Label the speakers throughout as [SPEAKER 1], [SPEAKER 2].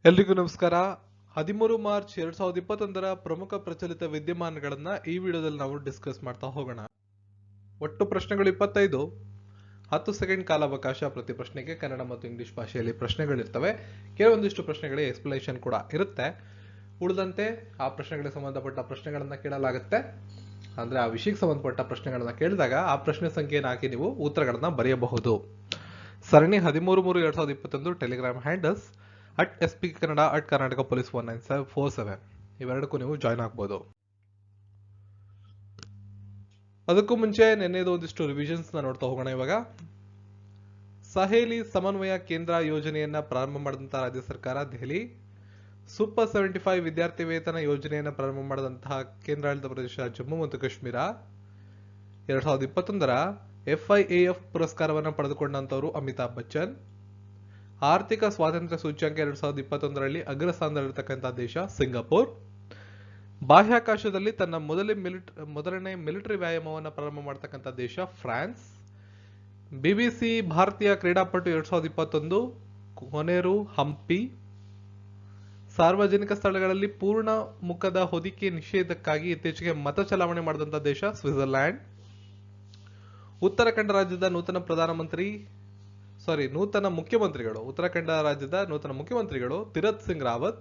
[SPEAKER 1] ಎಲ್ರಿಗೂ ನಮಸ್ಕಾರ. 13 ಮಾರ್ಚ್ 2021 ಪ್ರಮುಖ ಪ್ರಚಲಿತ ವಿದ್ಯಮಾನಗಳನ್ನ ಈ ವಿಡಿಯೋದಲ್ಲಿ ನಾವು ಡಿಸ್ಕಸ್ ಮಾಡ್ತಾ ಹೋಗೋಣ. ಒಟ್ಟು ಪ್ರಶ್ನೆಗಳು 25. 10 ಸೆಕೆಂಡ್ ಕಾಲಾವಕಾಶ ಪ್ರತಿ ಪ್ರಶ್ನೆಗೆ. ಕನ್ನಡ ಮತ್ತು ಇಂಗ್ಲಿಷ್ ಭಾಷೆಯಲ್ಲಿ ಪ್ರಶ್ನೆಗಳಿರ್ತವೆ. ಕೆಲವೊಂದಿಷ್ಟು ಪ್ರಶ್ನೆಗಳಿಗೆ ಎಕ್ಸ್ಪ್ಲನೇಷನ್ ಕೂಡ ಇರುತ್ತೆ. ಉಳಿದಂತೆ ಆ ಪ್ರಶ್ನೆಗಳಿಗೆ ಸಂಬಂಧಪಟ್ಟ ಪ್ರಶ್ನೆಗಳನ್ನ ಕೇಳಲಾಗುತ್ತೆ. ಅಂದ್ರೆ ಆ ವಿಷಯಕ್ಕೆ ಸಂಬಂಧಪಟ್ಟ ಪ್ರಶ್ನೆಗಳನ್ನ ಕೇಳಿದಾಗ ಆ ಪ್ರಶ್ನೆ ಸಂಖ್ಯೆಯನ್ನು ಹಾಕಿ ನೀವು ಉತ್ತರಗಳನ್ನ ಬರೆಯಬಹುದು. ಸರಣಿ 13/3/2021 Telegram handles @SP Kannada @Karnataka Police 19747 ಇವೆರಡಕ್ಕೂ ನೀವು ಜಾಯ್ನ್ ಆಗ್ಬೋದು. ಅದಕ್ಕೂ ಮುಂಚೆ ನೆನ್ನೆದು ಒಂದಿಷ್ಟು ರಿವಿಷನ್ಸ್ ನೋಡ್ತಾ ಹೋಗೋಣ. ಇವಾಗ ಸಹೇಲಿ ಸಮನ್ವಯ ಕೇಂದ್ರ ಯೋಜನೆಯನ್ನ ಪ್ರಾರಂಭ ಮಾಡಿದಂತಹ ರಾಜ್ಯ ಸರ್ಕಾರ ದೆಹಲಿ. ಸೂಪರ್ 75 ವಿದ್ಯಾರ್ಥಿ ವೇತನ ಯೋಜನೆಯನ್ನ ಪ್ರಾರಂಭ ಮಾಡಿದಂತಹ ಕೇಂದ್ರಾಡಳಿತ ಪ್ರದೇಶ ಜಮ್ಮು ಮತ್ತು ಕಾಶ್ಮೀರ. 2021 FIAF ಪುರಸ್ಕಾರವನ್ನು ಪಡೆದುಕೊಂಡಂತವರು ಅಮಿತಾಬ್ ಬಚ್ಚನ್. ಆರ್ಥಿಕ ಸ್ವಾತಂತ್ರ್ಯ ಸೂಚ್ಯಂಕ 2021ರಲ್ಲಿ ಅಗ್ರಸ್ಥಾನದಲ್ಲಿರತಕ್ಕಂತಹ ದೇಶ ಸಿಂಗಾಪುರ್. ಬಾಹ್ಯಾಕಾಶದಲ್ಲಿ ತನ್ನ ಮೊದಲನೇ ಮಿಲಿಟರಿ ವ್ಯಾಯಾಮವನ್ನು ಪ್ರಾರಂಭ ಮಾಡತಕ್ಕಂಥ ದೇಶ ಫ್ರಾನ್ಸ್. BBC ಭಾರತೀಯ ಕ್ರೀಡಾಪಟು 2021 ಕೊನೆರು ಹಂಪಿ. ಸಾರ್ವಜನಿಕ ಸ್ಥಳಗಳಲ್ಲಿ ಪೂರ್ಣ ಮುಖದ ಹೊದಿಕೆ ನಿಷೇಧಕ್ಕಾಗಿ ಇತ್ತೀಚೆಗೆ ಮತ ಚಲಾವಣೆ ಮಾಡಿದಂತಹ ದೇಶ ಸ್ವಿಟ್ಜರ್ಲ್ಯಾಂಡ್. ಉತ್ತರಾಖಂಡ ರಾಜ್ಯದ ಉತ್ತರಾಖಂಡ ರಾಜ್ಯದ ನೂತನ ಮುಖ್ಯಮಂತ್ರಿಗಳು ತೀರತ್ ಸಿಂಗ್ ರಾವತ್.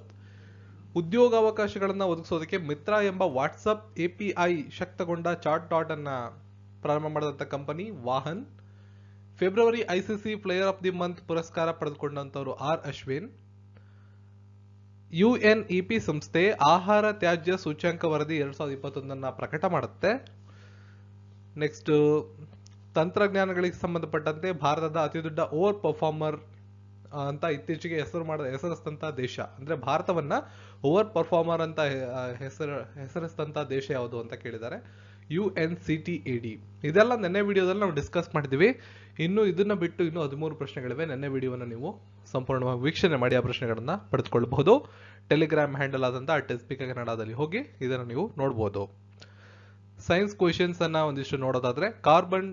[SPEAKER 1] ಉದ್ಯೋಗಾವಕಾಶಗಳನ್ನು ಒದಗಿಸೋದಕ್ಕೆ ಮಿತ್ರ ಎಂಬ ವಾಟ್ಸ್ಆಪ್ API ಶಕ್ತಗೊಂಡ ಚಾಟ್ ಡಾಟ್ ಅನ್ನ ಪ್ರಾರಂಭ ಮಾಡಿದಂತ company Vahan. February ICC player of the month ಪುರಸ್ಕಾರ ಪಡೆದುಕೊಂಡಂತವರು ಅಶ್ವಿನ್. UNEP ಸಂಸ್ಥೆ ಆಹಾರ ತ್ಯಾಜ್ಯ ಸೂಚ್ಯಂಕ ವರದಿ 2021 ಪ್ರಕಟ ಮಾಡುತ್ತೆ. ನೆಕ್ಸ್ಟ್ ತಂತ್ರಜ್ಞಾನಗಳಿಗೆ ಸಂಬಂಧಪಟ್ಟಂತೆ ಭಾರತದ ಅತಿದೊಡ್ಡ ಓವರ್ ಪರ್ಫಾರ್ಮರ್ ಅಂತ ಇತ್ತೀಚೆಗೆ ಹೆಸರಿಸಿದಂತಹ ದೇಶ, ಅಂದ್ರೆ ಭಾರತವನ್ನ ಓವರ್ ಪರ್ಫಾರ್ಮರ್ ಅಂತ ಹೆಸರಿಸಿದಂತಹ ದೇಶ ಯಾವುದು ಅಂತ ಕೇಳಿದ್ದಾರೆ. UNCTAD. ಇದೆಲ್ಲ ನೆನ್ನೆ ವಿಡಿಯೋದಲ್ಲಿ ನಾವು ಡಿಸ್ಕಸ್ ಮಾಡಿದ್ವಿ. ಇದನ್ನ ಬಿಟ್ಟು 13 ಪ್ರಶ್ನೆಗಳಿವೆ. ನೆನ್ನೆ ವಿಡಿಯೋವನ್ನು ನೀವು ಸಂಪೂರ್ಣವಾಗಿ ವೀಕ್ಷಣೆ ಮಾಡಿ ಆ ಪ್ರಶ್ನೆಗಳನ್ನ ಪಡೆದುಕೊಳ್ಳಬಹುದು. ಟೆಲಿಗ್ರಾಮ್ ಹ್ಯಾಂಡಲ್ ಆದಂತ @SP ಕನ್ನಡದಲ್ಲಿ ಹೋಗಿ ಇದನ್ನು ನೀವು ನೋಡಬಹುದು. ಸೈನ್ಸ್ ಕ್ವೆಶನ್ಸ್ ಅನ್ನ ಒಂದಿಷ್ಟು ನೋಡೋದಾದ್ರೆ, ಕಾರ್ಬನ್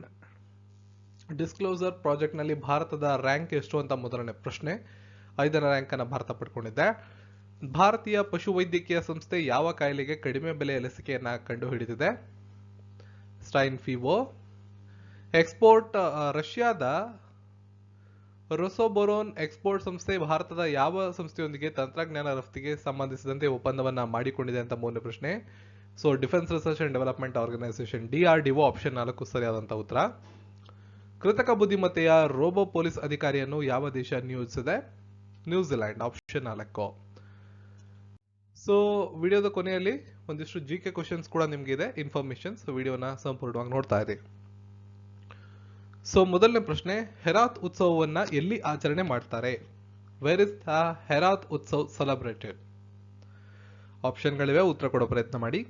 [SPEAKER 1] ಡಿಸ್ಕ್ಲೋಸರ್ ಪ್ರಾಜೆಕ್ಟ್ ನಲ್ಲಿ ಭಾರತದ ರ್ಯಾಂಕ್ ಎಷ್ಟು ಅಂತ ಮೊದಲನೇ ಪ್ರಶ್ನೆ. 5ನೇ ರ್ಯಾಂಕ್ ಅನ್ನ ಭಾರತ ಪಡ್ಕೊಂಡಿದೆ. ಭಾರತೀಯ ಪಶುವೈದ್ಯಕೀಯ ಸಂಸ್ಥೆ ಯಾವ ಕಾಯಿಲೆಗೆ ಕಡಿಮೆ ಬೆಲೆಯ ಲಸಿಕೆಯನ್ನ ಕಂಡುಹಿಡಿದಿದೆ? ಸ್ಟೈನ್ ಫೀವೋ. ಎಕ್ಸ್ಪೋರ್ಟ್ ರಷ್ಯಾದ ರೊಸೊಬೊರೋನ್ ಎಕ್ಸ್ಪೋರ್ಟ್ ಸಂಸ್ಥೆ ಭಾರತದ ಯಾವ ಸಂಸ್ಥೆಯೊಂದಿಗೆ ತಂತ್ರಜ್ಞಾನ ರಫ್ತಿಗೆ ಸಂಬಂಧಿಸಿದಂತೆ ಒಪ್ಪಂದವನ್ನ ಮಾಡಿಕೊಂಡಿದೆ ಅಂತ ಮೂರನೇ ಪ್ರಶ್ನೆ. Defence research and development organisation DRDO. Option 4 ಸರಿಯಾದಂತಹ ಉತ್ತರ. ಕೃತಕ ಬುದ್ಧಿಮತ್ತೆಯ ರೋಬೋ ಪೊಲೀಸ್ ಅಧಿಕಾರಿಯನ್ನು ಯಾವ ದೇಶ ನಿಯೋಜಿಸಿದೆ? ನ್ಯೂಜಿಲೆಂಡ್. ಆಪ್ಷನ್ 4. ವಿಡಿಯೋದ ಕೊನೆಯಲ್ಲಿ ಒಂದಿಷ್ಟು GK ಕ್ವಶನ್ಸ್ ಕೂಡ ನಿಮ್ಗಿದೆ, ಇನ್ಫಾರ್ಮೇಶನ್ಸ್. ವಿಡಿಯೋನ ಸಂಪೂರ್ಣವಾಗಿ ನೋಡ್ತಾ ಇರಿ. ಮೊದಲನೇ ಪ್ರಶ್ನೆ, ಹೆರಾತ್ ಉತ್ಸವವನ್ನ ಎಲ್ಲಿ ಆಚರಣೆ ಮಾಡ್ತಾರೆ? Where is the Herath Utsav celebrated? ಆಪ್ಷನ್ಗಳಿವೆ, ಉತ್ತರ ಕೊಡೋ ಪ್ರಯತ್ನ ಮಾಡಿ.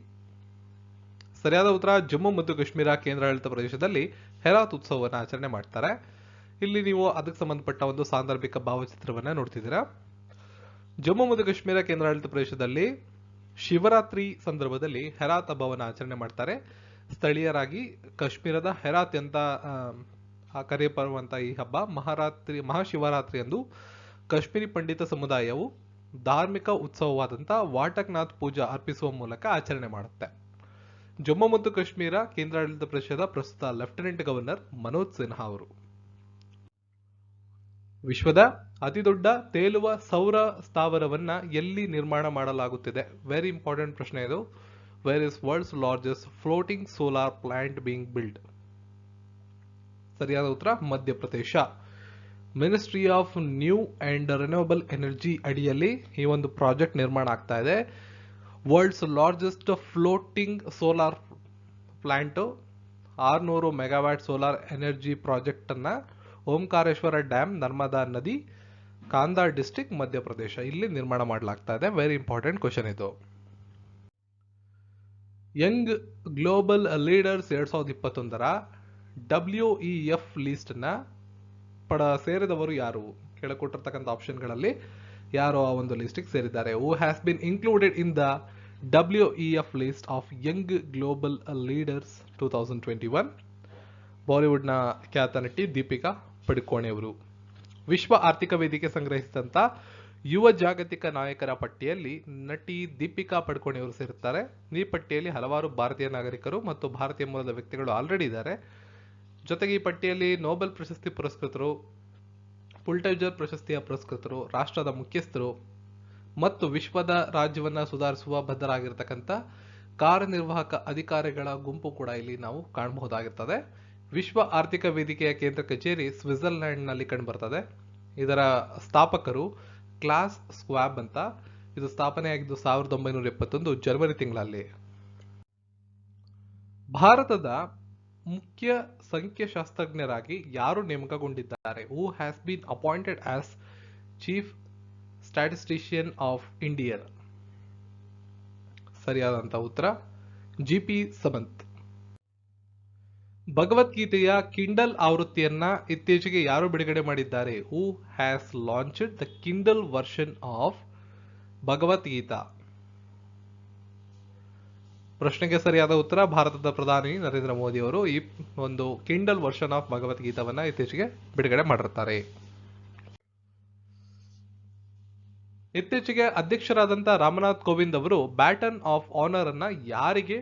[SPEAKER 1] ಸರಿಯಾದ ಉತ್ತರ ಜಮ್ಮು ಮತ್ತು ಕಾಶ್ಮೀರ ಕೇಂದ್ರಾಡಳಿತ ಪ್ರದೇಶದಲ್ಲಿ ಹೆರಾತ್ ಉತ್ಸವವನ್ನು ಆಚರಣೆ ಮಾಡ್ತಾರೆ. ಇಲ್ಲಿ ನೀವು ಅದಕ್ಕೆ ಸಂಬಂಧಪಟ್ಟ ಒಂದು ಸಾಂದರ್ಭಿಕ ಭಾವಚಿತ್ರವನ್ನ ನೋಡ್ತಿದ್ದೀರಾ. ಜಮ್ಮು ಮತ್ತು ಕಾಶ್ಮೀರ ಕೇಂದ್ರಾಡಳಿತ ಪ್ರದೇಶದಲ್ಲಿ ಶಿವರಾತ್ರಿ ಸಂದರ್ಭದಲ್ಲಿ ಹೆರಾತ್ ಹಬ್ಬವನ್ನು ಆಚರಣೆ ಮಾಡ್ತಾರೆ. ಸ್ಥಳೀಯರಾಗಿ ಕಾಶ್ಮೀರದ ಹೆರಾತ್ ಅಂತ ಕರೆಯಲ್ಪಡುವಂತಹ ಈ ಹಬ್ಬ ಮಹಾಶಿವರಾತ್ರಿ ಎಂದು ಕಾಶ್ಮೀರಿ ಪಂಡಿತ ಸಮುದಾಯವು ಧಾರ್ಮಿಕ ಉತ್ಸವವಾದಂತಹ ವಾಟಕ್ನಾಥ್ ಪೂಜಾ ಅರ್ಪಿಸುವ ಮೂಲಕ ಆಚರಣೆ ಮಾಡುತ್ತೆ. ಜಮ್ಮು ಮತ್ತು ಕಾಶ್ಮೀರ ಕೇಂದ್ರಾಡಳಿತ ಪ್ರದೇಶದ ಪ್ರಸ್ತುತ ಲೆಫ್ಟಿನೆಂಟ್ ಗವರ್ನರ್ ಮನೋಜ್ ಸಿನ್ಹಾ ಅವರು. ವಿಶ್ವದ ಅತಿದೊಡ್ಡ ತೇಲುವ ಸೌರ ಸ್ಥಾವರವನ್ನ ಎಲ್ಲಿ ನಿರ್ಮಾಣ ಮಾಡಲಾಗುತ್ತಿದೆ? ವೆರಿ ಇಂಪಾರ್ಟೆಂಟ್ ಪ್ರಶ್ನೆ ಇದು. Where is world's largest floating solar plant being build? ಸರಿಯಾದ ಉತ್ತರ Madhya Pradesh. Ministry of new and renewable energy ಅಡಿಯಲ್ಲಿ ಈ ಒಂದು ಪ್ರಾಜೆಕ್ಟ್ ನಿರ್ಮಾಣ ಆಗ್ತಾ ಇದೆ. World's largest floating solar plant 600 megawatt solar energy project ಅನ್ನ ಓಂಕಾರೇಶ್ವರ ಡ್ಯಾಮ್, ನರ್ಮದಾ ನದಿ, ಕಾಂದಾ ಡಿಸ್ಟ್ರಿಕ್ಟ್, ಮಧ್ಯಪ್ರದೇಶ ಇಲ್ಲಿ ನಿರ್ಮಾಣ ಮಾಡಲಾಗ್ತಾ ಇದೆ. ವೆರಿ ಇಂಪಾರ್ಟೆಂಟ್ ಕ್ವಶನ್ ಇದು. Young global leaders 2021 WEF list ನ ಸೇರಿದವರು ಯಾರು? ಕೆಳಕೊಟ್ಟಿರ್ತಕ್ಕಂಥ ಆಪ್ಷನ್ಗಳಲ್ಲಿ ಯಾರು ಆ ಒಂದು ಲಿಸ್ಟಿಗೆ ಸೇರಿದ್ದಾರೆ? Who has been included in the WEF list of Young global leaders 2021? ಬಾಲಿವುಡ್ನ ಖ್ಯಾತ ನಟಿ ದೀಪಿಕಾ ಪಡುಕೋಣೆ ಅವರು. ವಿಶ್ವ ಆರ್ಥಿಕ ವೇದಿಕೆ ಸಂಗ್ರಹಿಸಿದಂತ ಯುವ ಜಾಗತಿಕ ನಾಯಕರ ಪಟ್ಟಿಯಲ್ಲಿ ನಟಿ ದೀಪಿಕಾ ಪಡುಕೋಣೆ ಅವರು ಸೇರುತ್ತಾರೆ. ಈ ಪಟ್ಟಿಯಲ್ಲಿ ಹಲವಾರು ಭಾರತೀಯ ನಾಗರಿಕರು ಮತ್ತು ಭಾರತೀಯ ಮೂಲದ ವ್ಯಕ್ತಿಗಳು ಆಲ್ರೆಡಿ ಇದ್ದಾರೆ. ಜೊತೆಗೆ ಈ ಪಟ್ಟಿಯಲ್ಲಿ ನೊಬೆಲ್ ಪ್ರಶಸ್ತಿ ಪುರಸ್ಕೃತರು, ಪುಲ್ಟೈಜರ್ ಪ್ರಶಸ್ತಿಯ ಪುರಸ್ಕೃತರು, ರಾಷ್ಟ್ರದ ಮುಖ್ಯಸ್ಥರು ಮತ್ತು ವಿಶ್ವದ ರಾಜ್ಯವನ್ನ ಸುಧಾರಿಸುವ ಬದ್ಧರಾಗಿರ್ತಕ್ಕಂಥ ಕಾರ್ಯನಿರ್ವಾಹಕ ಅಧಿಕಾರಿಗಳ ಗುಂಪು ಕೂಡ ಇಲ್ಲಿ ನಾವು ಕಾಣಬಹುದಾಗಿರ್ತದೆ. ವಿಶ್ವ ಆರ್ಥಿಕ ವೇದಿಕೆಯ ಕೇಂದ್ರ ಕಚೇರಿ ಸ್ವಿಟ್ಜರ್ಲೆಂಡ್ ನಲ್ಲಿ ಕಂಡುಬರ್ತದೆ. ಇದರ ಸ್ಥಾಪಕರು ಕ್ಲಾಸ್ ಸ್ಕ್ವಾಬ್ ಅಂತ. ಇದು ಸ್ಥಾಪನೆಯಾಗಿದ್ದು 1971 ಜನವರಿ ತಿಂಗಳಲ್ಲಿ. ಭಾರತದ ಮುಖ್ಯ ಸಂಖ್ಯಾಶಾಸ್ತ್ರಜ್ಞರಾಗಿ ಯಾರು ನೇಮಕಗೊಂಡಿದ್ದಾರೆ? Who has been appointed as chief statistician of India? ಸರಿಯಾದಂತ ಉತ್ತರ GP ಸಮಂತ್. ಭಗವದ್ಗೀತೆಯ ಕಿಂಡಲ್ ಆವೃತ್ತಿಯನ್ನ ಇತ್ತೀಚೆಗೆ ಯಾರು ಬಿಡುಗಡೆ ಮಾಡಿದ್ದಾರೆ? Who has launched the Kindle version of Bhagavad Gita? ಪ್ರಶ್ನೆಗೆ ಸರಿಯಾದ ಉತ್ತರ ಭಾರತದ ಪ್ರಧಾನಿ ನರೇಂದ್ರ ಮೋದಿ ಅವರು ಈ ಒಂದು ಕಿಂಡಲ್ ವರ್ಷನ್ ಆಫ್ ಭಗವದ್ಗೀತಾವನ್ನ ಇತ್ತೀಚೆಗೆ ಬಿಡುಗಡೆ ಮಾಡಿರ್ತಾರೆ. ಇತ್ತೀಚೆಗೆ ಅಧ್ಯಕ್ಷರಾದಂಥ ರಾಮನಾಥ್ ಕೋವಿಂದ್ ಅವರು ಬ್ಯಾಟನ್ ಆಫ್ ಆನರ್ ಅನ್ನ ಯಾರಿಗೆ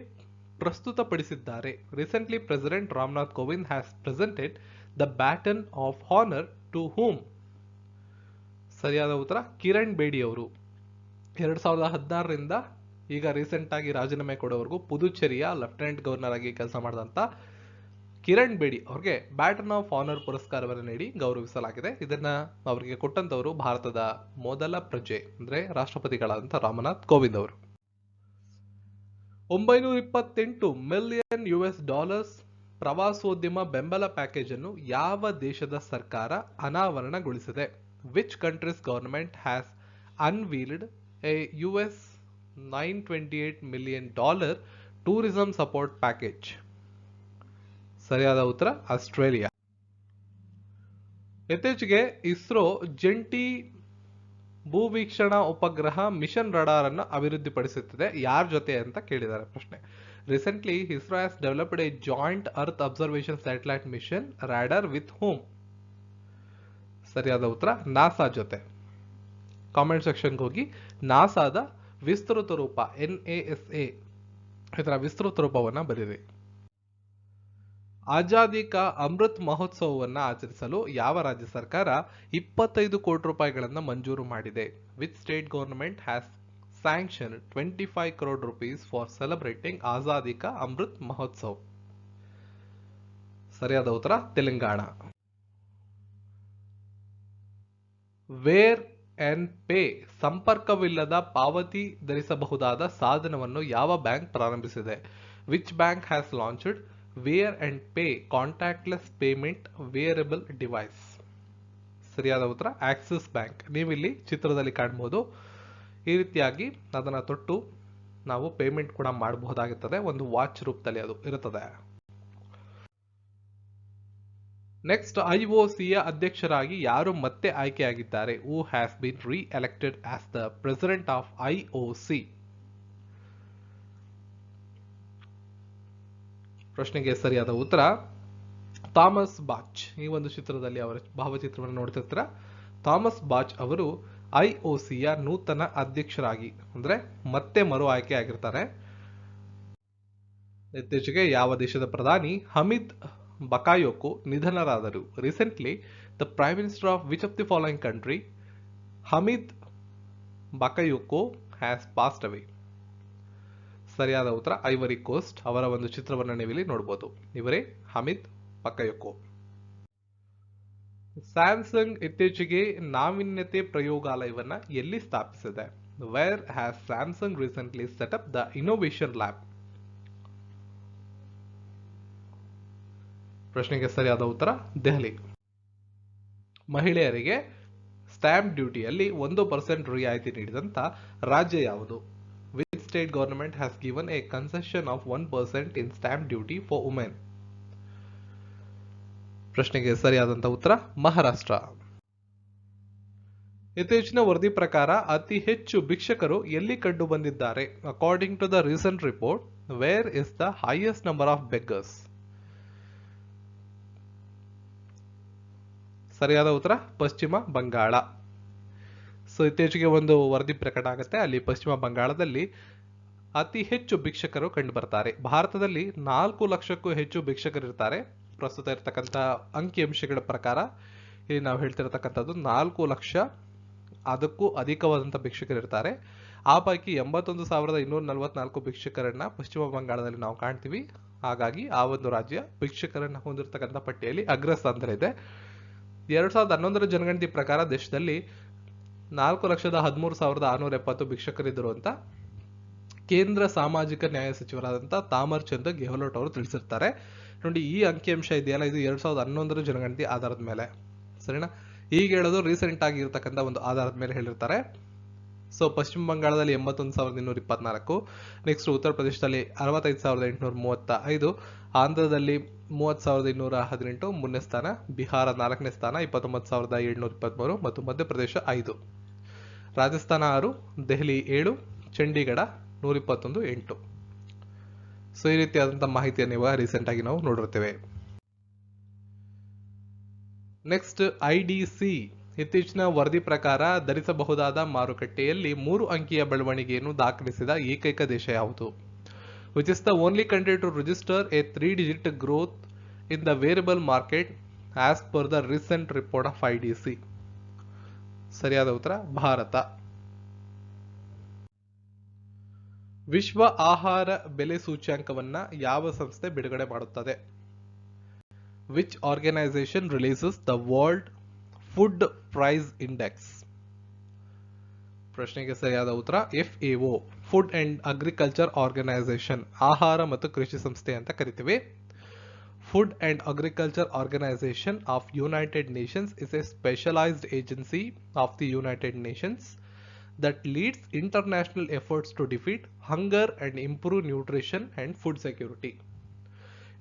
[SPEAKER 1] ಪ್ರಸ್ತುತಪಡಿಸಿದ್ದಾರೆ? Recently president Ramnath Kovind has presented the baton of honour to whom? ಸರಿಯಾದ ಉತ್ತರ ಕಿರಣ್ ಬೇಡಿ ಅವರು. 2016ರಿಂದ ಈಗ ರೀಸೆಂಟ್ ಆಗಿ ರಾಜೀನಾಮೆ ಕೊಡೋವರೆಗೂ ಪುದುಚೇರಿಯ ಲೆಫ್ಟಿನೆಂಟ್ ಗವರ್ನರ್ ಆಗಿ ಕೆಲಸ ಮಾಡಿದಂತ ಕಿರಣ್ ಬೇಡಿ ಅವರಿಗೆ ಬ್ಯಾಟನ್ ಆಫ್ ಆನರ್ ಪುರಸ್ಕಾರವನ್ನು ನೀಡಿ ಗೌರವಿಸಲಾಗಿದೆ. ಇದನ್ನ ಅವರಿಗೆ ಕೊಟ್ಟಂತವರು ಭಾರತದ ಮೊದಲ ಪ್ರಜೆ ಅಂದ್ರೆ ರಾಷ್ಟ್ರಪತಿಗಳಾದಂಥ ರಾಮನಾಥ್ ಕೋವಿಂದ್ ಅವರು. $928 ಮಿಲಿಯನ್ ಪ್ರವಾಸೋದ್ಯಮ ಬೆಂಬಲ ಪ್ಯಾಕೇಜ್ ಅನ್ನು ಯಾವ ದೇಶದ ಸರ್ಕಾರ ಅನಾವರಣಗೊಳಿಸಿದೆ? Which country's government has unveiled a $928 million tourism support package? ಸರಿಯಾದ ಉತ್ತರ ಆಸ್ಟ್ರೇಲಿಯಾ. ಇತ್ತೀಚೆಗೆ ಇಸ್ರೋ ಜಂಟಿ ಭೂವೀಕ್ಷಣಾ ಉಪಗ್ರಹ ಮಿಷನ್ ರಡಾರ್ ಅನ್ನು ಅಭಿವೃದ್ಧಿಪಡಿಸುತ್ತಿದೆ. ಯಾರ ಜೊತೆ ಅಂತ ಕೇಳಿದ್ದಾರೆ ಪ್ರಶ್ನೆ. Recently ISRO has developed a joint earth observation satellite mission radar with whom? ಸರಿಯಾದ ಉತ್ತರ ನಾಸಾ ಜೊತೆ. ಕಾಮೆಂಟ್ ಸೆಕ್ಷನ್ಗೆ ಹೋಗಿ ನಾಸಾದ ವಿಸ್ತೃತ ರೂಪ NASA ಇದರ ವಿಸ್ತೃತ ರೂಪವನ್ನ ಬರೆಯಿರಿ. ಆಜಾದಿ ಕಾ ಅಮೃತ್ ಮಹೋತ್ಸವವನ್ನು ಆಚರಿಸಲು ಯಾವ ರಾಜ್ಯ ಸರ್ಕಾರ 25 ಕೋಟಿ ರೂಪಾಯಿಗಳನ್ನು ಮಂಜೂರು ಮಾಡಿದೆ? Which state government has sanction 25 crore rupees for celebrating Azadi ka Amrit Mahotsav? ಸರಿಯಾದ ಉತ್ತರ ತೆಲಂಗಾಣ. ವೇರ್ ಅಂಡ್ ಪೇ ಸಂಪರ್ಕವಿಲ್ಲದ ಪಾವತಿ ಧರಿಸಬಹುದಾದ ಸಾಧನವನ್ನು ಯಾವ ಬ್ಯಾಂಕ್ ಪ್ರಾರಂಭಿಸಿದೆ? Which bank has launched wear and pay contactless payment wearable device? ಸರಿಯಾದ ಉತ್ತರ ಆಕ್ಸಿಸ್ ಬ್ಯಾಂಕ್. ನೀವಿಲ್ಲಿ ಚಿತ್ರದಲ್ಲಿ ಕಾಣಬಹುದು. ಈ ರೀತಿಯಾಗಿ ಅದನ್ನ ತೊಟ್ಟು ನಾವು ಪೇಮೆಂಟ್ ಕೂಡ ಮಾಡಬಹುದಾಗುತ್ತದೆ. ಒಂದು ವಾಚ್ ರೂಪದಲ್ಲಿ ಅದು ಇರುತ್ತದೆ. ನೆಕ್ಸ್ಟ್ IOCಯ ಅಧ್ಯಕ್ಷರಾಗಿ ಯಾರು ಮತ್ತೆ ಆಯ್ಕೆಯಾಗಿದ್ದಾರೆ? Who has been reelected as the president of IOC? ಪ್ರಶ್ನೆಗೆ ಸರಿಯಾದ ಉತ್ತರ ಥಾಮಸ್ ಬಾಚ್. ಈ ಒಂದು ಚಿತ್ರದಲ್ಲಿ ಅವರ ಭಾವಚಿತ್ರವನ್ನು ನೋಡ್ತಿರ್ತೀರ. ಥಾಮಸ್ ಬಾಚ್ ಅವರು IOCಯ ನೂತನ ಅಧ್ಯಕ್ಷರಾಗಿ ಅಂದ್ರೆ ಮತ್ತೆ ಮರು ಆಯ್ಕೆ ಆಗಿರ್ತಾರೆ. ಇತ್ತೀಚೆಗೆ ಯಾವ ದೇಶದ ಪ್ರಧಾನಿ ಹಮೀದ್ ಬಕಾಯೋಕೋ ನಿಧನರಾದರು? Recently the prime minister of which of the following country Hamed Bakayoko has passed away? ಸರಿಯಾದ ಉತ್ತರ ಐವರಿ ಕೋಸ್ಟ್. ಅವರ ಒಂದು ಚಿತ್ರವನ್ನು ನೀವಿಲ್ಲಿ ನೋಡಬಹುದು. ಇವರೇ ಹಮೀದ್ ಬಕಾಯೋಕೋ. ಸ್ಯಾಮ್ಸಂಗ್ ಇತ್ತೀಚೆಗೆ ನಾವೀನ್ಯತೆ ಪ್ರಯೋಗಾಲಯವನ್ನ ಎಲ್ಲಿ ಸ್ಥಾಪಿಸಿದೆ? Where has Samsung recently set up the innovation lab? ಪ್ರಶ್ನೆಗೆ ಸರಿಯಾದ ಉತ್ತರ ದೆಹಲಿ. ಮಹಿಳೆಯರಿಗೆ ಸ್ಟ್ಯಾಂಪ್ ಡ್ಯೂಟಿಯಲ್ಲಿ 1% ರಿಯಾಯಿತಿ ನೀಡಿದಂತ ರಾಜ್ಯ ಯಾವುದು? Which state government has given A concession of 1% in stamp duty for women? ಪ್ರಶ್ನೆಗೆ ಸರಿಯಾದಂತ ಉತ್ತರ ಮಹಾರಾಷ್ಟ್ರ. ಇತ್ತೀಚಿನ ವರದಿ ಪ್ರಕಾರ ಅತಿ ಹೆಚ್ಚು ಭಿಕ್ಷಕರು ಎಲ್ಲಿ ಕಂಡು ಬಂದಿದ್ದಾರೆ? According to the recent report, where is the highest number of beggars? ಸರಿಯಾದ ಉತ್ತರ ಪಶ್ಚಿಮ ಬಂಗಾಳ. ಸೊ ಇತ್ತೀಚೆಗೆ ಒಂದು ವರದಿ ಪ್ರಕಟ ಆಗುತ್ತೆ, ಅಲ್ಲಿ ಪಶ್ಚಿಮ ಬಂಗಾಳದಲ್ಲಿ ಅತಿ ಹೆಚ್ಚು ಭಿಕ್ಷಕರು ಕಂಡು ಬರ್ತಾರೆ. ಭಾರತದಲ್ಲಿ 4 ಲಕ್ಷಕ್ಕೂ ಹೆಚ್ಚು ಭಿಕ್ಷಕರು ಇರ್ತಾರೆ. ಪ್ರಸ್ತುತ ಇರತಕ್ಕಂಥ ಅಂಕಿಅಂಶಗಳ ಪ್ರಕಾರ ಇಲ್ಲಿ ನಾವು ಹೇಳ್ತಿರತಕ್ಕಂಥದ್ದು 4 ಲಕ್ಷ ಅದಕ್ಕೂ ಅಧಿಕವಾದಂಥ ಭಿಕ್ಷಕರು ಇರ್ತಾರೆ. ಆ ಪೈಕಿ 81,244 ಭಿಕ್ಷಕರನ್ನ ಪಶ್ಚಿಮ ಬಂಗಾಳದಲ್ಲಿ ನಾವು ಕಾಣ್ತೀವಿ. ಹಾಗಾಗಿ ಆ ಒಂದು ರಾಜ್ಯ ಭಿಕ್ಷಕರನ್ನ ಹೊಂದಿರತಕ್ಕಂಥ ಪಟ್ಟಿಯಲ್ಲಿ ಅಗ್ರಸ್ಥಾನದಲ್ಲಿದೆ. 2011 ಜನಗಣತಿ ಪ್ರಕಾರ ದೇಶದಲ್ಲಿ 4,13,670 ಭಿಕ್ಷಕರಿದ್ದರು ಅಂತ ಕೇಂದ್ರ ಸಾಮಾಜಿಕ ನ್ಯಾಯ ಸಚಿವರಾದಂಥ ತಾಮರ್ ಚಂದ್ ಗೆಹ್ಲೋಟ್ ಅವರು ತಿಳಿಸಿರ್ತಾರೆ. ನೋಡಿ, ಈ ಅಂಕಿಅಂಶ ಇದೆಯಲ್ಲ, ಇದು 2011 ಜನಗಣತಿ ಆಧಾರದ ಮೇಲೆ, ಸರಿನಾ? ಈಗ ಹೇಳೋದು ರೀಸೆಂಟ್ ಆಗಿ ಇರತಕ್ಕಂಥ ಒಂದು ಆಧಾರದ ಮೇಲೆ ಹೇಳಿರ್ತಾರೆ. ಸೊ ಪಶ್ಚಿಮ ಬಂಗಾಳದಲ್ಲಿ 81,224, ನೆಕ್ಸ್ಟ್ ಉತ್ತರ ಪ್ರದೇಶದಲ್ಲಿ 65,835, ಆಂಧ್ರದಲ್ಲಿ 30,218 ಮೂರನೇ ಸ್ಥಾನ, ಬಿಹಾರ 4ನೇ ಸ್ಥಾನ 29,723 ಮತ್ತು ಮಧ್ಯಪ್ರದೇಶ 5, ರಾಜಸ್ಥಾನ 6, ದೆಹಲಿ 7, ಚಂಡೀಗಢ 121, 8. ಸೊ ಈ ರೀತಿಯಾದಂಥ ಮಾಹಿತಿಯನ್ನು ಇವಾಗ ರೀಸೆಂಟ್ ಆಗಿ ನಾವು ನೋಡಿರ್ತೇವೆ. ನೆಕ್ಸ್ಟ್ IDC ಇತ್ತೀಚಿನ ವರದಿ ಪ್ರಕಾರ ಧರಿಸಬಹುದಾದ ಮಾರುಕಟ್ಟೆಯಲ್ಲಿ 3 ಅಂಕಿಯ ಬೆಳವಣಿಗೆಯನ್ನು ದಾಖಲಿಸಿದ ಏಕೈಕ ದೇಶ ಯಾವುದು? Which is the only country to register a 3-digit growth in the wearable market as per the recent report of IDC? ಸರಿಯಾದ ಉತ್ತರ ಭಾರತ. ವಿಶ್ವ ಆಹಾರ ಬೆಲೆ ಸೂಚ್ಯಂಕವನ್ನ ಯಾವ ಸಂಸ್ಥೆ ಬಿಡುಗಡೆ ಮಾಡುತ್ತದೆ? Which organization releases the World Food Price Index? ಪ್ರಶ್ನೆಗೆ ಸರಿಯಾದ ಉತ್ತರ FAO, food and agriculture organisation, ಆಹಾರ ಮತ್ತು ಕೃಷಿ ಸಂಸ್ಥೆ ಅಂತ ಕರಿತೀವಿ. Food and agriculture organisation of United Nations is a specialised agency of the United Nations that leads international efforts to defeat hunger and improve nutrition and food security.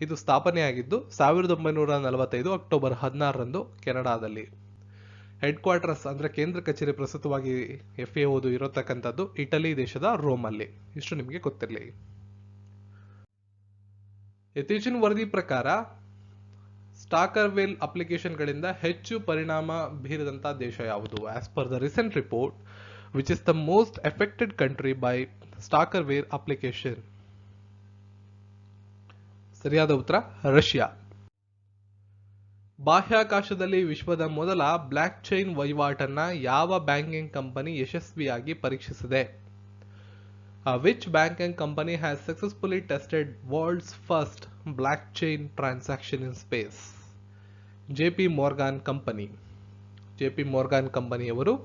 [SPEAKER 1] ಇದು ಸ್ಥಾಪನೆಯಾಗಿದ್ದು 1945 October 16ರಂದು ಕೆನಡಾದಲ್ಲಿ. Head quarters ಅಂದ್ರೆ ಕೇಂದ್ರ ಕಚೇರಿ ಪ್ರಸ್ತುತವಾಗಿ FAOದು ಇರತಕ್ಕಂಥದ್ದು Italy ದೇಶದ Rome ಅಲ್ಲಿ. ಇಷ್ಟು ನಿಮಗೆ ಗೊತ್ತಿರಲಿ. ಇತ್ತೀಚಿನ ವರದಿ ಪ್ರಕಾರ ಸ್ಟಾಕರ್ವೆಲ್ ಅಪ್ಲಿಕೇಶನ್ಗಳಿಂದ ಹೆಚ್ಚು ಪರಿಣಾಮ ಬೀರಿದಂತ ದೇಶ ಯಾವುದು? As per the recent report, which is the most affected country by Stalkerware application? ಸರಿಯಾದ ಉತ್ತರ ರಷ್ಯಾ. ಬಾಹ್ಯಾಕಾಶದಲ್ಲಿ ವಿಶ್ವದ ಮೊದಲ ಬ್ಲಾಕ್ ಚೈನ್ ವಹಿವಾಟನ್ನ ಯಾವ ಬ್ಯಾಂಕಿಂಗ್ ಕಂಪನಿ ಯಶಸ್ವಿಯಾಗಿ ಪರೀಕ್ಷಿಸಿದೆ? Which banking company has successfully tested world's first blockchain transaction in space? JP Morgan company. JP Morgan ಕಂಪನಿಯವರು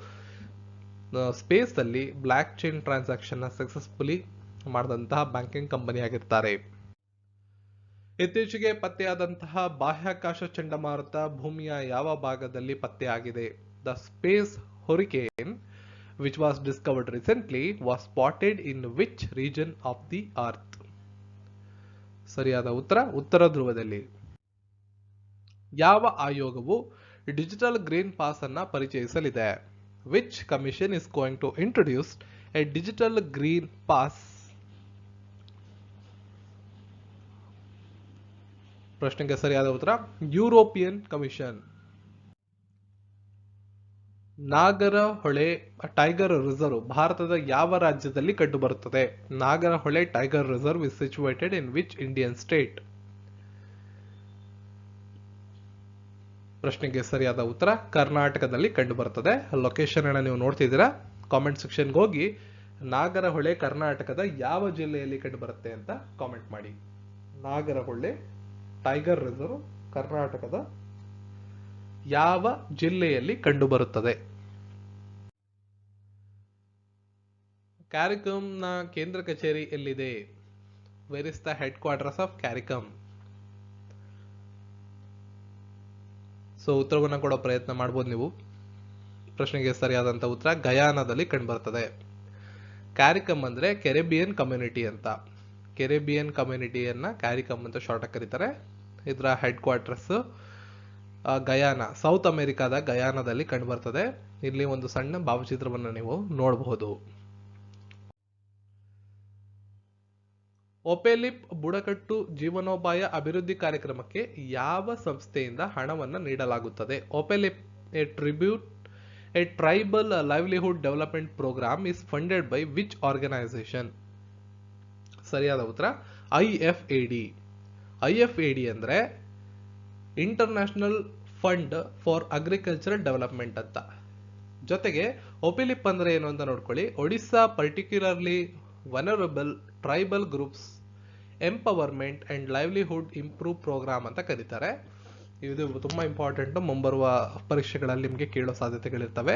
[SPEAKER 1] space ಅಲ್ಲಿ ಬ್ಲಾಕ್ ಚೈನ್ ಟ್ರಾನ್ಸಾಕ್ಷನ್ ಸಕ್ಸಸ್ಫುಲಿ ಮಾಡಿದಂತಹ ಬ್ಯಾಂಕಿಂಗ್ ಕಂಪನಿ ಆಗಿರ್ತಾರೆ. ಇತ್ತೀಚೆಗೆ ಪತ್ತೆಯಾದಂತಹ ಬಾಹ್ಯಾಕಾಶ ಚಂಡಮಾರುತ ಭೂಮಿಯ ಯಾವ ಭಾಗದಲ್ಲಿ ಪತ್ತೆಯಾಗಿದೆ? The space hurricane which was discovered recently was spotted in which region of the earth? ಸರಿಯಾದ ಉತ್ತರ ಉತ್ತರ ಧ್ರುವದಲ್ಲಿ. ಯಾವ ಆಯೋಗವು ಡಿಜಿಟಲ್ ಗ್ರೀನ್ ಪಾಸ್ ಅನ್ನ ಪರಿಚಯಿಸಲಿದೆ? Which commission is going to introduce a digital green pass? ಪ್ರಶ್ನೆಗೆ ಸರಿಯಾದ ಉತ್ತರ European commission. Nagarhole tiger reserve ಭಾರತದ ಯಾವ ರಾಜ್ಯದಲ್ಲಿ ಕಂಡುಬರುತ್ತದೆ? Nagarhole tiger reserve is situated in which Indian state? ಪ್ರಶ್ನೆಗೆ ಸರಿಯಾದ ಉತ್ತರ ಕರ್ನಾಟಕದಲ್ಲಿ ಕಂಡು ಬರುತ್ತದೆ. ಲೊಕೇಶನ್ ಅನ್ನು ನೀವು ನೋಡ್ತಿದ್ದೀರಾ, ಕಾಮೆಂಟ್ ಸೆಕ್ಷನ್ಗೆ ಹೋಗಿ ನಾಗರಹೊಳೆ ಕರ್ನಾಟಕದ ಯಾವ ಜಿಲ್ಲೆಯಲ್ಲಿ ಕಂಡು ಬರುತ್ತೆ ಅಂತ ಕಾಮೆಂಟ್ ಮಾಡಿ. ನಾಗರಹೊಳೆ ಟೈಗರ್ ರಿಸರ್ವ್ ಕರ್ನಾಟಕದ ಯಾವ ಜಿಲ್ಲೆಯಲ್ಲಿ ಕಂಡು ಬರುತ್ತದೆ? ಕ್ಯಾರಿಕಮ್ನ ಕೇಂದ್ರ ಕಚೇರಿ ಎಲ್ಲಿದೆ? Where is the headquarters of CARICOM? So ಉತ್ತರವನ್ನು ಕೊಡೋ ಪ್ರಯತ್ನ ಮಾಡ್ಬೋದು ನೀವು. ಪ್ರಶ್ನೆಗೆ ಸರಿಯಾದಂತ ಉತ್ತರ ಗಯಾನಾದಲ್ಲಿ ಕಂಡುಬರ್ತದೆ. ಕ್ಯಾರಿಕಮ್ ಅಂದ್ರೆ ಕೆರೆಬಿಯನ್ ಕಮ್ಯುನಿಟಿ ಅಂತ. ಕೆರೆಬಿಯನ್ ಕಮ್ಯುನಿಟಿಯನ್ನ ಕ್ಯಾರಿಕಮ್ ಅಂತ ಶಾರ್ಟ್ ಆಗಿ ಕರೀತಾರೆ. ಇದರ ಹೆಡ್ ಕ್ವಾರ್ಟರ್ಸ್ ಗಯಾನಾ, ಸೌತ್ ಅಮೆರಿಕಾದ ಗಯಾನಾದಲ್ಲಿ ಕಂಡುಬರ್ತದೆ. ಇಲ್ಲಿ ಒಂದು ಸಣ್ಣ ಭಾವಚಿತ್ರವನ್ನು ನೀವು ನೋಡಬಹುದು. ಒಪೆಲಿಪ್ ಬುಡಕಟ್ಟು ಜೀವನೋಪಾಯ ಅಭಿವೃದ್ಧಿ ಕಾರ್ಯಕ್ರಮಕ್ಕೆ ಯಾವ ಸಂಸ್ಥೆಯಿಂದ ಹಣವನ್ನು ನೀಡಲಾಗುತ್ತದೆ? OPELIP a tribute a tribal livelihood development programme is funded by which organization? ಸರಿಯಾದ ಉತ್ತರ IFAD. IFAD ಅಂದ್ರೆ international fund for agricultural development ಅಂತ. ಜೊತೆಗೆ ಒಪಿಲಿಪ್ ಅಂದ್ರೆ ಏನು ಅಂತ ನೋಡ್ಕೊಳ್ಳಿ. Odisha particularly vulnerable tribal groups empowerment and livelihood improvement programme ಅಂತ ಕರೀತಾರೆ. ಇದು ತುಂಬಾ ಇಂಪಾರ್ಟೆಂಟ್, ಮುಂಬರುವ ಪರೀಕ್ಷೆಗಳಲ್ಲಿ ನಿಮಗೆ ಕೇಳೋ ಸಾಧ್ಯತೆಗಳಿರ್ತವೆ.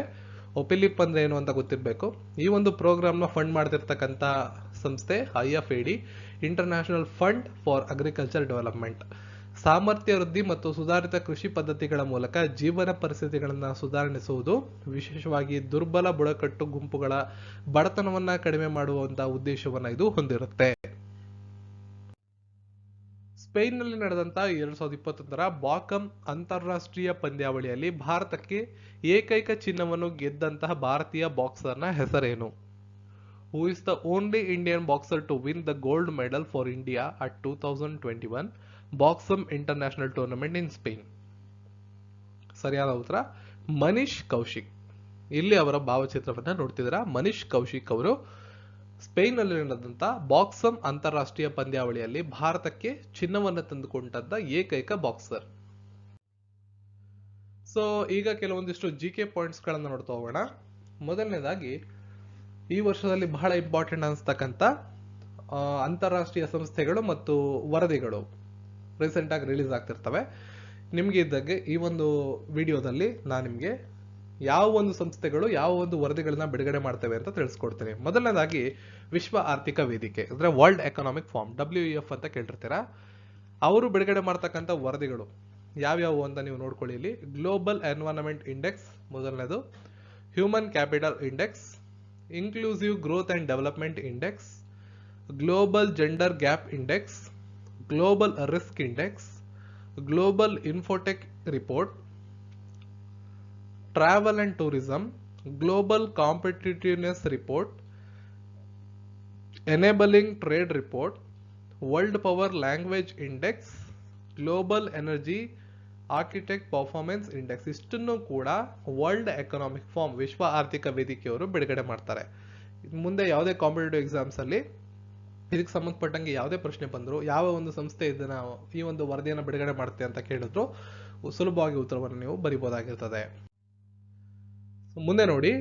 [SPEAKER 1] ಒಪಿಲಿಪ್ ಅಂದ್ರೆ ಏನು ಅಂತ ಗೊತ್ತಿರಬೇಕು. ಈ ಒಂದು ಪ್ರೋಗ್ರಾಮ್ನ ಫಂಡ್ ಮಾಡ್ತಿರ್ತಕ್ಕಂಥ ಸಂಸ್ಥೆ IFAD, international fund for agriculture development. ಸಾಮರ್ಥ್ಯ ವೃದ್ಧಿ ಮತ್ತು ಸುಧಾರಿತ ಕೃಷಿ ಪದ್ಧತಿಗಳ ಮೂಲಕ ಜೀವನ ಪರಿಸ್ಥಿತಿಗಳನ್ನು ಸುಧಾರಿಸುವುದು, ವಿಶೇಷವಾಗಿ ದುರ್ಬಲ ಬುಡಕಟ್ಟು ಗುಂಪುಗಳ ಬಡತನವನ್ನ ಕಡಿಮೆ ಮಾಡುವಂತಹ ಉದ್ದೇಶವನ್ನ ಇದು ಹೊಂದಿರುತ್ತೆ. ಸ್ಪೇನ್ನಲ್ಲಿ ನಡೆದಂತಹ 2021ರ ಬಾಕಮ್ ಅಂತಾರಾಷ್ಟ್ರೀಯ ಪಂದ್ಯಾವಳಿಯಲ್ಲಿ ಭಾರತಕ್ಕೆ ಏಕೈಕ ಚಿನ್ನವನ್ನು ಗೆದ್ದಂತಹ ಭಾರತೀಯ ಬಾಕ್ಸರ್ನ ಹೆಸರೇನು? Who is the only Indian boxer to win the gold medal for India at 2021 Boxam international tournament in Spain? ಸರಿಯಾದ ಉತ್ತರ ಮನೀಶ್ ಕೌಶಿಕ್. ಇಲ್ಲಿ ಅವರ ಭಾವಚಿತ್ರವನ್ನ ನೋಡ್ತಿದ್ದೀರಾ. ಮನೀಶ್ ಕೌಶಿಕ್ ಅವರು ಸ್ಪೇನ್ನಲ್ಲಿ ನಡೆದಂತ ಬಾಕ್ಸಮ್ ಅಂತಾರಾಷ್ಟ್ರೀಯ ಪಂದ್ಯಾವಳಿಯಲ್ಲಿ ಭಾರತಕ್ಕೆ ಚಿನ್ನವನ್ನು ತಂದುಕೊಂಡಂತ ಏಕೈಕ ಬಾಕ್ಸರ್. ಸೊ ಈಗ ಕೆಲವೊಂದಿಷ್ಟು GK ಪಾಯಿಂಟ್ಸ್ ಗಳನ್ನ ನೋಡ್ತಾ ಹೋಗೋಣ. ಮೊದಲನೇದಾಗಿ, ಈ ವರ್ಷದಲ್ಲಿ ಬಹಳ ಇಂಪಾರ್ಟೆಂಟ್ ಅನಿಸ್ತಕ್ಕಂಥ ಅಂತಾರಾಷ್ಟ್ರೀಯ ಸಂಸ್ಥೆಗಳು ಮತ್ತು ವರದಿಗಳು ರೀಸೆಂಟ್ ಆಗಿ ರಿಲೀಸ್ ಆಗ್ತಿರ್ತವೆ. ನಿಮ್ಗೆ ಇದ್ದಾಗೆ ಈ ಒಂದು ವಿಡಿಯೋದಲ್ಲಿ ನಾನು ನಿಮ್ಗೆ ಯಾವ ಒಂದು ಸಂಸ್ಥೆಗಳು ಯಾವ ಒಂದು ವರದಿಗಳನ್ನ ಬಿಡುಗಡೆ ಮಾಡ್ತೇವೆ ಅಂತ ತಿಳಿಸ್ಕೊಡ್ತೀನಿ. ಮೊದಲನೇದಾಗಿ ವಿಶ್ವ ಆರ್ಥಿಕ ವೇದಿಕೆ ಅಂದ್ರೆ ವರ್ಲ್ಡ್ ಎಕನಾಮಿಕ್ ಫಾರ್ಮ್, WEF ಅಂತ ಕೇಳಿರ್ತೀರಾ. ಅವರು ಬಿಡುಗಡೆ ಮಾಡ್ತಕ್ಕಂಥ ವರದಿಗಳು ಯಾವ್ಯಾವು ಅಂತ ನೀವು ನೋಡ್ಕೊಳ್ಳಿ. ಇಲ್ಲಿ ಗ್ಲೋಬಲ್ ಎನ್ವೈರನ್ಮೆಂಟ್ ಇಂಡೆಕ್ಸ್ ಮೊದಲನೇದು, human capital index, inclusive growth and development index, global gender gap index, global risk index, global Infotech report, travel and tourism, global competitiveness report, enabling trade report, world power language index, global energy architect performance index. ಇಷ್ಟನ್ನು ಕೂಡ world economic form, ವಿಶ್ವ ಆರ್ಥಿಕ ವೇದಿಕೆಯವರು ಬಿಡುಗಡೆ ಮಾಡ್ತಾರೆ. ಮುಂದೆ ಯಾವುದೇ competitive exams ಅಲ್ಲಿ ಇದಕ್ಕೆ ಸಂಬಂಧಪಟ್ಟಂಗೆ ಯಾವುದೇ ಪ್ರಶ್ನೆ ಬಂದ್ರು, ಯಾವ ಒಂದು ಸಂಸ್ಥೆ ಇದನ್ನ ಈ ಒಂದು ವರದಿಯನ್ನು ಬಿಡುಗಡೆ ಮಾಡುತ್ತೆ ಅಂತ ಕೇಳಿದ್ರು ಸುಲಭವಾಗಿ ಉತ್ತರವನ್ನು ನೀವು ಬರಿಬಹುದಾಗಿರ್ತದೆ. ಮುಂದೆ ನೋಡಿ,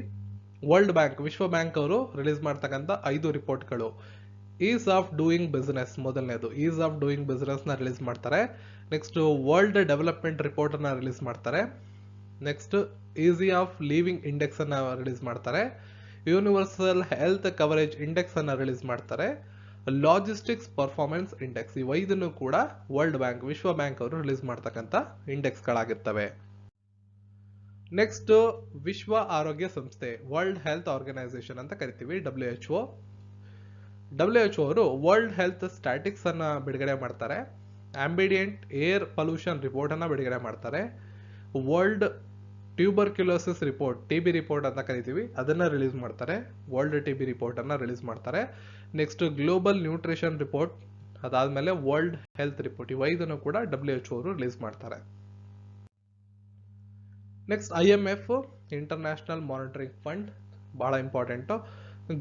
[SPEAKER 1] ವರ್ಲ್ಡ್ ಬ್ಯಾಂಕ್, ವಿಶ್ವ ಬ್ಯಾಂಕ್ ಅವರು ರಿಲೀಸ್ ಮಾಡ್ತಕ್ಕಂಥ 5 ರಿಪೋರ್ಟ್ಗಳು. ಈಸ್ ಆಫ್ ಡೂಯಿಂಗ್ ಬಿಸಿನೆಸ್ ಮೊದಲನೇದು, ಈಸ್ ಆಫ್ ಡೂಯಿಂಗ್ ಬಿಸಿನೆಸ್ ನ ರಿಲೀಸ್ ಮಾಡ್ತಾರೆ. ನೆಕ್ಸ್ಟ್ ವರ್ಲ್ಡ್ ಡೆವಲಪ್ಮೆಂಟ್ ರಿಪೋರ್ಟ್ ಅನ್ನ ರಿಲೀಸ್ ಮಾಡ್ತಾರೆ. Next easy of living index ಅನ್ನ ರಿಲೀಸ್ ಮಾಡ್ತಾರೆ. ಯೂನಿವರ್ಸಲ್ ಹೆಲ್ತ್ ಕವರೇಜ್ ಇಂಡೆಕ್ಸ್ ಅನ್ನ ರಿಲೀಸ್ ಮಾಡ್ತಾರೆ. Logistics performance index. ಈ 5 ಕೂಡ ವರ್ಲ್ಡ್ ಬ್ಯಾಂಕ್, ವಿಶ್ವ ಬ್ಯಾಂಕ್ ಅವರು ರಿಲೀಸ್ ಮಾಡ್ತಕ್ಕಂಥ ಇಂಡೆಕ್ಸ್ ಗಳಾಗಿರ್ತವೆ. ನೆಕ್ಸ್ಟ್ ವಿಶ್ವ ಆರೋಗ್ಯ ಸಂಸ್ಥೆ, ವರ್ಲ್ಡ್ ಹೆಲ್ತ್ ಆರ್ಗನೈಸೇಷನ್ ಅಂತ ಕರಿತೀವಿ, WHO. WHO ಅವರು ವರ್ಲ್ಡ್ ಹೆಲ್ತ್ ಸ್ಟ್ಯಾಟಿಕ್ಸ್ ಅನ್ನ ಬಿಡುಗಡೆ ಮಾಡ್ತಾರೆ. ಆಂಬಿಡಿಯಂಟ್ ಏರ್ ಪೊಲ್ಯೂಷನ್ ರಿಪೋರ್ಟ್ ಅನ್ನ ಬಿಡುಗಡೆ ಮಾಡ್ತಾರೆ. World tuberculosis report, TB report ಅಂತ ಕರಿತೀವಿ, ಅದನ್ನ ರಿಲೀಸ್ ಮಾಡ್ತಾರೆ. ವರ್ಲ್ಡ್ TB ರಿಪೋರ್ಟ್ ಅನ್ನ ರಿಲೀಸ್ ಮಾಡ್ತಾರೆ. ನೆಕ್ಸ್ಟ್ ಗ್ಲೋಬಲ್ ನ್ಯೂಟ್ರಿಷನ್ ರಿಪೋರ್ಟ್, ಅದಾದ್ಮೇಲೆ ವರ್ಲ್ಡ್ ಹೆಲ್ತ್ ರಿಪೋರ್ಟ್. ಈ 5 ಕೂಡ WHO ಅವರು ರಿಲೀಸ್ ಮಾಡ್ತಾರೆ. Next IMF, international monitoring fund, ಬಹಳ important.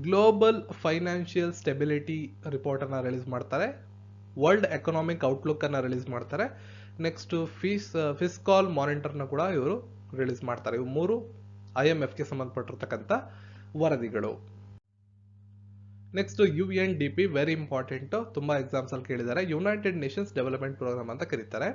[SPEAKER 1] Global financial stability report ಅನ್ನ ರಿಲೀಸ್ ಮಾಡ್ತಾರೆ. ವರ್ಲ್ಡ್ ಎಕನಾಮಿಕ್ ಔಟ್ಲುಕ್ ಅನ್ನ ರಿಲೀಸ್ ಮಾಡ್ತಾರೆ. ನೆಕ್ಸ್ಟ್ ಫಿಸ್ಕಾಲ್ ಮಾನಿಟರ್ ನ ಕೂಡ ಇವರು ರಿಲೀಸ್ ಮಾಡ್ತಾರೆ. ಇವು 3 IMF ಗೆ ಸಂಬಂಧಪಟ್ಟಿರ್ತಕ್ಕಂಥ ವರದಿಗಳು. ನೆಕ್ಸ್ಟ್ UNDP, ವೆರಿ ಇಂಪಾರ್ಟೆಂಟ್, ತುಂಬಾ ಎಕ್ಸಾಮ್ಸ್ ಅಲ್ಲಿ ಕೇಳಿದ್ದಾರೆ. ಯುನೈಟೆಡ್ ನೇಷನ್ಸ್ ಡೆವಲಪ್ಮೆಂಟ್ ಪ್ರೋಗ್ರಾಮ್ ಅಂತ ಕರೀತಾರೆ.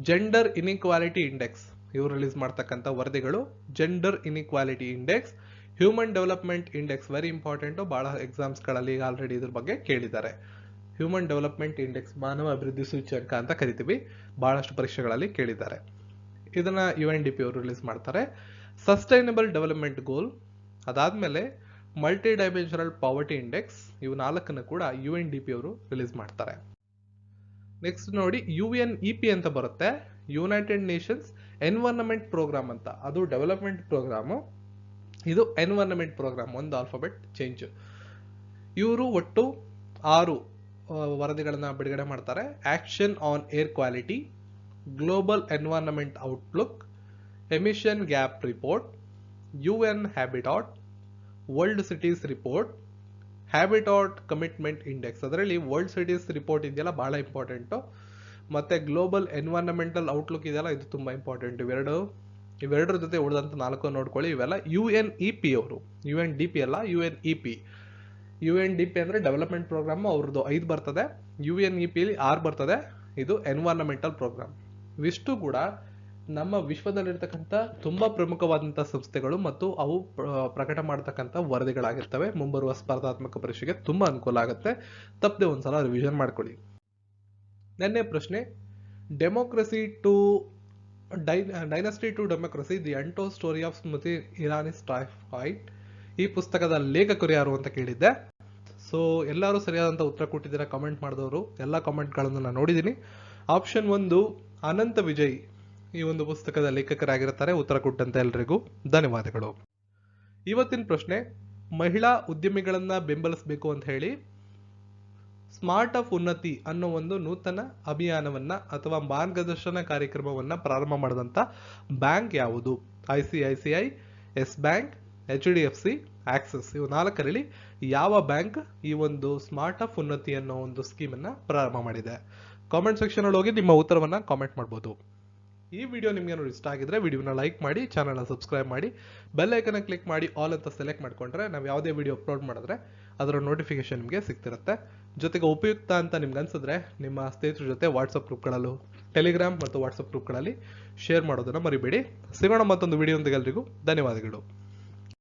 [SPEAKER 1] ಜೆಂಡರ್ ಇನ್ಇಕ್ವಾಲಿಟಿ ಇಂಡೆಕ್ಸ್, ಇವರು ರಿಲೀಸ್ ಮಾಡ್ತಕ್ಕಂಥ ವರದಿಗಳು. Gender inequality index, human development index, very important, ಬಹಳ ಎಕ್ಸಾಮ್ಸ್ ಗಳಲ್ಲಿ ಆಲ್ರೆಡಿ ಇದ್ರ ಬಗ್ಗೆ ಕೇಳಿದ್ದಾರೆ. ಹ್ಯೂಮನ್ ಡೆವಲಪ್ಮೆಂಟ್ ಇಂಡೆಕ್ಸ್, ಮಾನವ ಅಭಿವೃದ್ಧಿ ಸೂಚ್ಯಂಕ ಅಂತ ಕರಿತೀವಿ, ಬಹಳಷ್ಟು ಪರೀಕ್ಷೆಗಳಲ್ಲಿ ಕೇಳಿದ್ದಾರೆ. ಇದನ್ನ UNDP ಅವರು ರಿಲೀಸ್ ಮಾಡ್ತಾರೆ. ಸಸ್ಟೈನಬಲ್ ಡೆವಲಪ್ಮೆಂಟ್ ಗೋಲ್, ಅದಾದ್ಮೇಲೆ ಮಲ್ಟಿ ಡೈಮೆನ್ಷನಲ್ ಪಾವರ್ಟಿ ಇಂಡೆಕ್ಸ್, ಇವು 4 ಕೂಡ UNDP ಅವರು ರಿಲೀಸ್ ಮಾಡ್ತಾರೆ. ನೆಕ್ಸ್ಟ್ ನೋಡಿ, UNEP ಅಂತ ಬರುತ್ತೆ, ಯುನೈಟೆಡ್ ನೇಷನ್ಸ್ ಎನ್ವೈರನ್ಮೆಂಟ್ ಪ್ರೋಗ್ರಾಮ್ ಅಂತ. ಅದು ಡೆವಲಪ್ಮೆಂಟ್ ಪ್ರೋಗ್ರಾಮ್, ಇದು ಎನ್ವೈರನ್ಮೆಂಟ್ ಪ್ರೋಗ್ರಾಮ್, ಒಂದು ಆಲ್ಫಾಬೆಟ್ ಚೇಂಜ್. ಇವರು ಒಟ್ಟು 6 ವರದಿಗಳನ್ನ ಬಿಡುಗಡೆ ಮಾಡ್ತಾರೆ. Action on air quality, global environment outlook, emission gap report, UN habitat, world cities report, habitat commitment index. ಅದರಲ್ಲಿ ವರ್ಲ್ಡ್ ಸಿಟೀಸ್ ರಿಪೋರ್ಟ್ ಇದೆಯಲ್ಲ ಬಹಳ ಇಂಪಾರ್ಟೆಂಟು, ಮತ್ತೆ ಗ್ಲೋಬಲ್ ಎನ್ವೈರನ್ಮೆಂಟಲ್ ಔಟ್ಲುಕ್ ಇದೆಯಲ್ಲ ಇದು ತುಂಬಾ ಇಂಪಾರ್ಟೆಂಟ್. ಇವೆರಡರ ಜೊತೆ ಉಳಿದಂತ 4 ನೋಡ್ಕೊಳ್ಳಿ. ಇವೆಲ್ಲ UNEP ಅವರು, UNDP ಅಲ್ಲ, UNEP. UNDP ಅಂದ್ರೆ ಡೆವಲಪ್ಮೆಂಟ್ ಪ್ರೋಗ್ರಾಮ್, ಅವ್ರದ್ದು 5 ಬರ್ತದೆ. UNEP 6 ಬರ್ತದೆ. ಇದು ಎನ್ವೈರನ್ಮೆಂಟಲ್ ಪ್ರೋಗ್ರಾಮ್. ಇವಿಷ್ಟು ಕೂಡ ನಮ್ಮ ವಿಶ್ವದಲ್ಲಿರ್ತಕ್ಕಂಥ ತುಂಬಾ ಪ್ರಮುಖವಾದಂತಹ ಸಂಸ್ಥೆಗಳು ಮತ್ತು ಅವು ಪ್ರಕಟ ಮಾಡತಕ್ಕಂಥ ವರದಿಗಳಾಗಿರ್ತವೆ. ಮುಂಬರುವ ಸ್ಪರ್ಧಾತ್ಮಕ ಪರೀಕ್ಷೆಗೆ ತುಂಬಾ ಅನುಕೂಲ ಆಗುತ್ತೆ. ತಪ್ಪದೆ ಒಂದ್ಸಲ ರಿವಿಷನ್ ಮಾಡ್ಕೊಳ್ಳಿ. ನೆನ್ನೆ ಪ್ರಶ್ನೆ, democracy to dynasty to democracy, the untold story of Smriti Irani ಸ್ಟ್ರೈಫೈಟ್. ಈ ಪುಸ್ತಕದ ಲೇಖಕರು ಯಾರು ಅಂತ ಕೇಳಿದ್ದೆ. ಸೊ ಎಲ್ಲರೂ ಸರಿಯಾದಂಥ ಉತ್ತರ ಕೊಟ್ಟಿದ್ದೀರಾ. ಕಮೆಂಟ್ ಮಾಡಿದವರು ಎಲ್ಲ ಕಾಮೆಂಟ್ಗಳನ್ನು ನಾನು ನೋಡಿದ್ದೀನಿ. ಆಪ್ಷನ್ 1 ಅನಂತ ವಿಜಯ್ ಈ ಒಂದು ಪುಸ್ತಕದ ಲೇಖಕರಾಗಿರ್ತಾರೆ. ಉತ್ತರ ಕೊಟ್ಟಂತ ಎಲ್ರಿಗೂ ಧನ್ಯವಾದಗಳು. ಇವತ್ತಿನ ಪ್ರಶ್ನೆ, ಮಹಿಳಾ ಉದ್ಯಮಿಗಳನ್ನ ಬೆಂಬಲಿಸಬೇಕು ಅಂತ ಹೇಳಿ ಸ್ಮಾರ್ಟ್ ಆಫ್ ಉನ್ನತಿ ಅನ್ನೋ ಒಂದು ನೂತನ ಅಭಿಯಾನವನ್ನ ಅಥವಾ ಮಾರ್ಗದರ್ಶನ ಕಾರ್ಯಕ್ರಮವನ್ನ ಪ್ರಾರಂಭ ಮಾಡಿದಂತ ಬ್ಯಾಂಕ್ ಯಾವುದು? ICICI, Yes Bank, HDFC, Axis. ಇವು 4ರಲ್ಲಿ ಯಾವ ಬ್ಯಾಂಕ್ ಈ ಒಂದು ಸ್ಮಾರ್ಟ್ ಆಫ್ ಉನ್ನತಿ ಅನ್ನೋ ಒಂದು ಸ್ಕೀಮ್ ಅನ್ನ ಪ್ರಾರಂಭ ಮಾಡಿದೆ? ಕಾಮೆಂಟ್ ಸೆಕ್ಷನ್ ಅಲ್ಲಿ ಹೋಗಿ ನಿಮ್ಮ ಉತ್ತರವನ್ನ ಕಾಮೆಂಟ್ ಮಾಡಬಹುದು. ಈ ವಿಡಿಯೋ ನಿಮ್ಗೆ ಏನಾದ್ರು ಇಷ್ಟ ಆಗಿದ್ರೆ ವಿಡಿಯೋನ ಲೈಕ್ ಮಾಡಿ, ಚಾನಲ್ನ ಸಬ್ಸ್ಕ್ರೈಬ್ ಮಾಡಿ, ಬೆಲ್ ಐಕನ್ ಕ್ಲಿಕ್ ಮಾಡಿ ಆಲ್ ಅಂತ ಸೆಲೆಕ್ಟ್ ಮಾಡ್ಕೊಂಡ್ರೆ ನಾವು ಯಾವುದೇ ವಿಡಿಯೋ ಅಪ್ಲೋಡ್ ಮಾಡಿದ್ರೆ ಅದರ ನೋಟಿಫಿಕೇಶನ್ ನಿಮಗೆ ಸಿಗ್ತಿರುತ್ತೆ. ಜೊತೆಗೆ ಉಪಯುಕ್ತ ಅಂತ ನಿಮ್ಗೆ ಅನ್ಸಿದ್ರೆ ನಿಮ್ಮ ಸ್ನೇಹಿತರ ಜೊತೆ ವಾಟ್ಸಪ್ ಗ್ರೂಪ್ಗಳಲ್ಲೂ, ಟೆಲಿಗ್ರಾಮ್ ಮತ್ತು ವಾಟ್ಸಪ್ ಗ್ರೂಪ್ಗಳಲ್ಲಿ ಶೇರ್ ಮಾಡೋದನ್ನ ಮರಿಬೇಡಿ. ಸಿಗೋಣ ಮತ್ತೊಂದು ವಿಡಿಯೋ. ಎಲ್ರಿಗೂ ಧನ್ಯವಾದಗಳು.